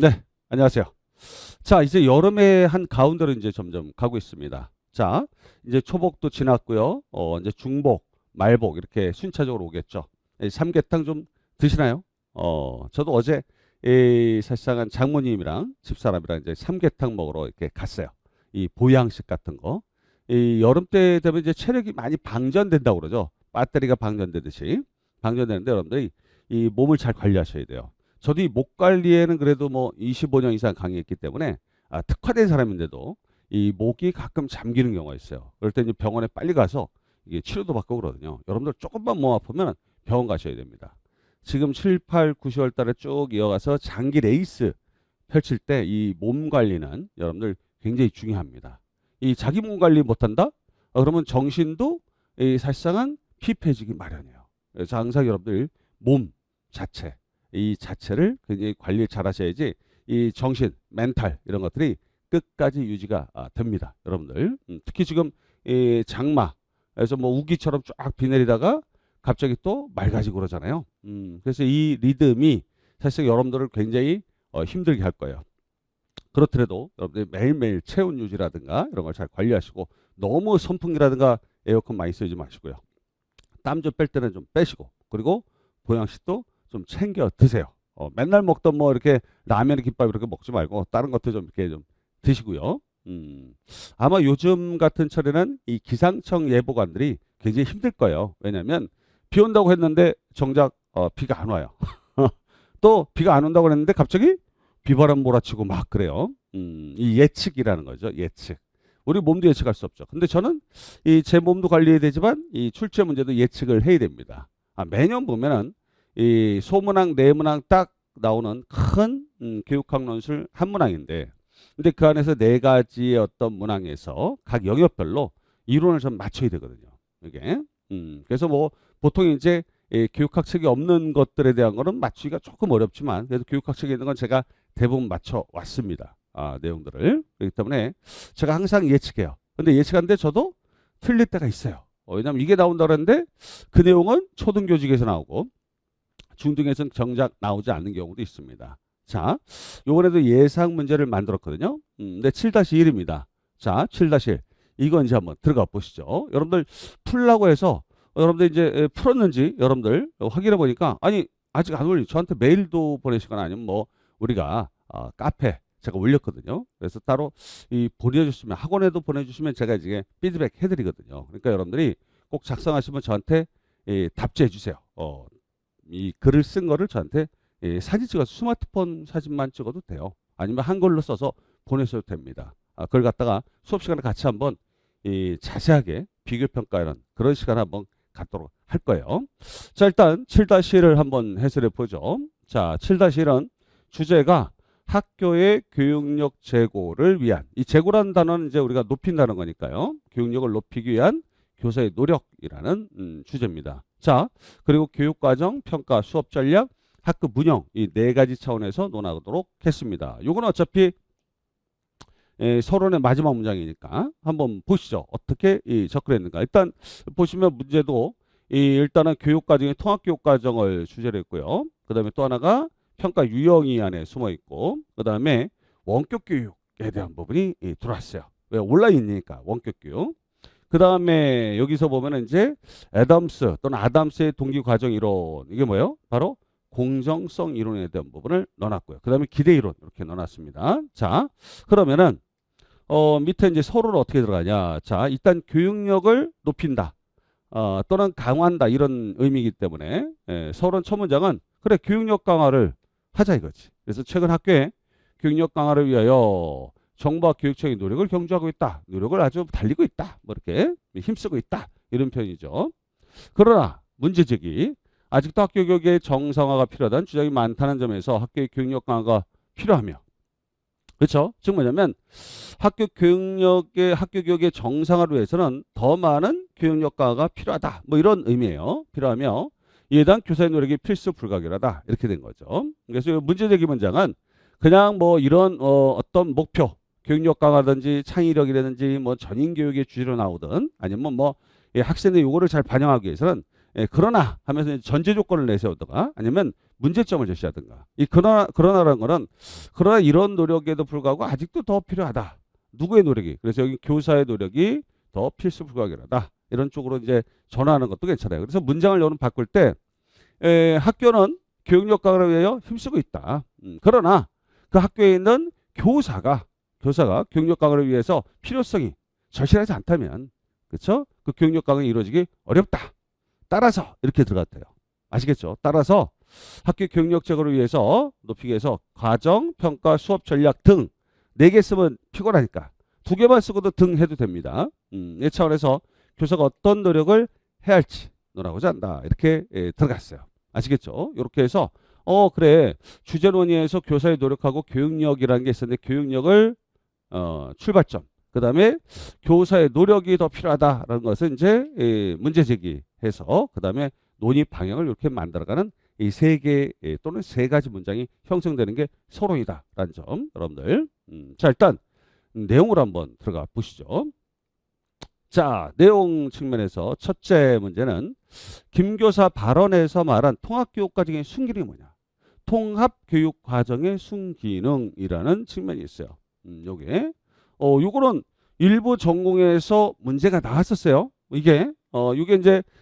네, 안녕하세요. 자, 이제 여름의 한 가운데로 이제 점점 가고 있습니다. 자, 이제 초복도 지났고요. 이제 중복, 말복 이렇게 순차적으로 오겠죠. 삼계탕 좀 드시나요? 저도 어제 사실상은 장모님이랑 집사람이랑 이제 삼계탕 먹으러 이렇게 갔어요. 이 보양식 같은 거. 이 여름 때 되면 이제 체력이 많이 방전된다고 그러죠. 배터리가 방전되듯이 방전되는데 여러분들이 이 몸을 잘 관리하셔야 돼요. 저도 이 목 관리에는 그래도 뭐 25년 이상 강의했기 때문에 특화된 사람인데도 이 목이 가끔 잠기는 경우가 있어요. 그럴 때 이제 병원에 빨리 가서 이게 치료도 받고 그러거든요. 여러분들 조금만 몸 아프면 병원 가셔야 됩니다. 지금 7, 8, 9, 10월 달에 쭉 이어가서 장기 레이스 펼칠 때 이 몸 관리는 여러분들 굉장히 중요합니다. 이 자기 몸 관리 못한다? 그러면 정신도 사실상은 피폐해지기 마련이에요. 그래서 항상 여러분들 몸 자체 이 자체를 굉장히 관리 잘 하셔야지 이 정신, 멘탈 이런 것들이 끝까지 유지가 됩니다. 여러분들. 특히 지금 이 장마에서 뭐 우기처럼 쫙 비 내리다가 갑자기 또 맑아지고 그러잖아요. 그래서 이 리듬이 사실 여러분들을 굉장히 힘들게 할 거예요. 그렇더라도 여러분들이 매일매일 체온 유지라든가 이런 걸 잘 관리하시고 너무 선풍기라든가 에어컨 많이 쓰지 마시고요. 땀 좀 뺄 때는 좀 빼시고 그리고 보양식도 좀 챙겨 드세요. 맨날 먹던 뭐 이렇게 라면, 김밥 이렇게 먹지 말고 다른 것도 좀 이렇게 좀 드시고요. 아마 요즘 같은 철에는 이 기상청 예보관들이 굉장히 힘들 거예요. 왜냐하면 비 온다고 했는데 정작 비가 안 와요. 또 비가 안 온다고 했는데 갑자기 비바람 몰아치고 막 그래요. 이 예측이라는 거죠. 예측. 우리 몸도 예측할 수 없죠. 근데 저는 이 제 몸도 관리해야 되지만 이 출제 문제도 예측을 해야 됩니다. 매년 보면은 이 소문항, 내문항 딱 나오는 큰 교육학 논술 한 문항인데, 근데 그 안에서 네 가지의 어떤 문항에서 각 영역별로 이론을 좀 맞춰야 되거든요. 이게 그래서 뭐 보통 이제 이 교육학 책이 없는 것들에 대한 거는 맞추기가 조금 어렵지만 그래도 교육학 책에 있는 건 제가 대부분 맞춰 왔습니다. 내용들을. 그렇기 때문에 제가 항상 예측해요. 근데 예측하는데 저도 틀릴 때가 있어요. 왜냐하면 이게 나온다 그러는데 그 내용은 초등교직에서 나오고 중등에서는 정작 나오지 않는 경우도 있습니다. 자, 요번에도 예상 문제를 만들었거든요. 근데 7-1입니다. 자, 7-1. 이거 이제 한번 들어가 보시죠. 여러분들 풀라고 해서 여러분들 이제 풀었는지 여러분들 확인해 보니까 아니 아직 안 올리. 저한테 메일도 보내시거나 아니면 뭐 우리가 카페 제가 올렸거든요. 그래서 따로 이 보내주시면 학원에도 보내주시면 제가 이제 피드백 해드리거든요. 그러니까 여러분들이 꼭 작성하시면 저한테 답지해 주세요. 이 글을 쓴 거를 저한테 사진 찍어서 스마트폰 사진만 찍어도 돼요. 아니면 한글로 써서 보내셔도 됩니다. 그걸 갖다가 수업 시간에 같이 한번 자세하게 비교 평가하는 그런 시간 한번 갖도록 할 거예요. 자, 일단 7-1을 한번 해설해 보죠. 자, 7-1은 주제가 학교의 교육력 제고를 위한, 이 제고라는 단어는 이제 우리가 높인다는 거니까요. 교육력을 높이기 위한 교사의 노력이라는 주제입니다. 자, 그리고 교육과정, 평가, 수업 전략, 학급 운영 이 네 가지 차원에서 논하도록 했습니다. 요거는 어차피 서론의 마지막 문장이니까 한번 보시죠. 어떻게 접근했는가. 일단 보시면 문제도 일단은 교육과정의 통합교육과정을 주제로 했고요. 그 다음에 또 하나가 평가 유형이 안에 숨어 있고 그 다음에 원격 교육에 대한 부분이 들어왔어요. 왜? 온라인이니까 원격 교육. 그 다음에 여기서 보면 이제 애덤스 또는 아담스의 동기 과정 이론 이게 뭐예요? 바로 공정성 이론에 대한 부분을 넣어놨고요. 그 다음에 기대 이론 이렇게 넣어놨습니다. 자, 그러면은 밑에 이제 서로를 어떻게 들어가냐? 자, 일단 교육력을 높인다. 또는 강화한다 이런 의미이기 때문에 서론 첫 문장은 그래 교육력 강화를 하자 이거지. 그래서 최근 학교에 교육력 강화를 위하여 정부와 교육청의 노력을 경주하고 있다. 노력을 아주 달리고 있다. 뭐 이렇게 힘쓰고 있다. 이런 표현이죠. 그러나 문제제기 아직도 학교 교육의 정상화가 필요하다는 주장이 많다는 점에서 학교의 교육력 강화가 필요하며 그렇죠? 즉 뭐냐면 학교 교육의 정상화를 위해서는 더 많은 교육력 강화가 필요하다. 뭐 이런 의미예요. 필요하며 이에 대한 교사의 노력이 필수 불가결하다. 이렇게 된 거죠. 그래서 문제제기 문장은 그냥 뭐 이런 어떤 목표 교육력 강화든지 창의력이라든지 뭐 전인 교육의 주제로 나오든 아니면 뭐 학생의 요구를 잘 반영하기 위해서는 그러나 하면서 이제 전제 조건을 내세우든가 아니면 문제점을 제시하든가. 이 그러나라는 거는 그러나 이런 노력에도 불구하고 아직도 더 필요하다. 누구의 노력이? 그래서 여기 교사의 노력이 더 필수 불가결하다. 이런 쪽으로 이제 전환하는 것도 괜찮아요. 그래서 문장을 여러분 바꿀 때 학교는 교육력 강화를 위하여 힘쓰고 있다. 그러나 그 학교에 있는 교사가 교육력 강화를 위해서 필요성이 절실하지 않다면, 그렇죠? 그 교육력 강화가 이루어지기 어렵다. 따라서 이렇게 들어가도 돼요. 아시겠죠? 따라서 학교 교육력 제고를 위해서 높이기 위해서 과정, 평가, 수업 전략 등 4개 쓰면 피곤하니까 2개만 쓰고도 등 해도 됩니다. 이 차원에서 교사가 어떤 노력을 해야 할지 논하고자 한다. 이렇게 들어갔어요. 아시겠죠? 이렇게 해서 그래, 주제 논의에서 교사의 노력하고 교육력이라는 게 있었는데 교육력을 출발점, 그 다음에 교사의 노력이 더 필요하다라는 것은 이제 문제 제기해서 그 다음에 논의 방향을 이렇게 만들어가는 이 3개 또는 3가지 문장이 형성되는 게 서론이다라는 점, 여러분들. 자, 일단 내용으로 한번 들어가 보시죠. 자, 내용 측면에서 첫째 문제는 김 교사 발언에서 말한 통합교육 과정의 순기능이 뭐냐? 통합교육 과정의 순기능이라는 측면이 있어요. 요게 요거는 일부 전공에서 문제가 나왔었어요. 이게 이게 이제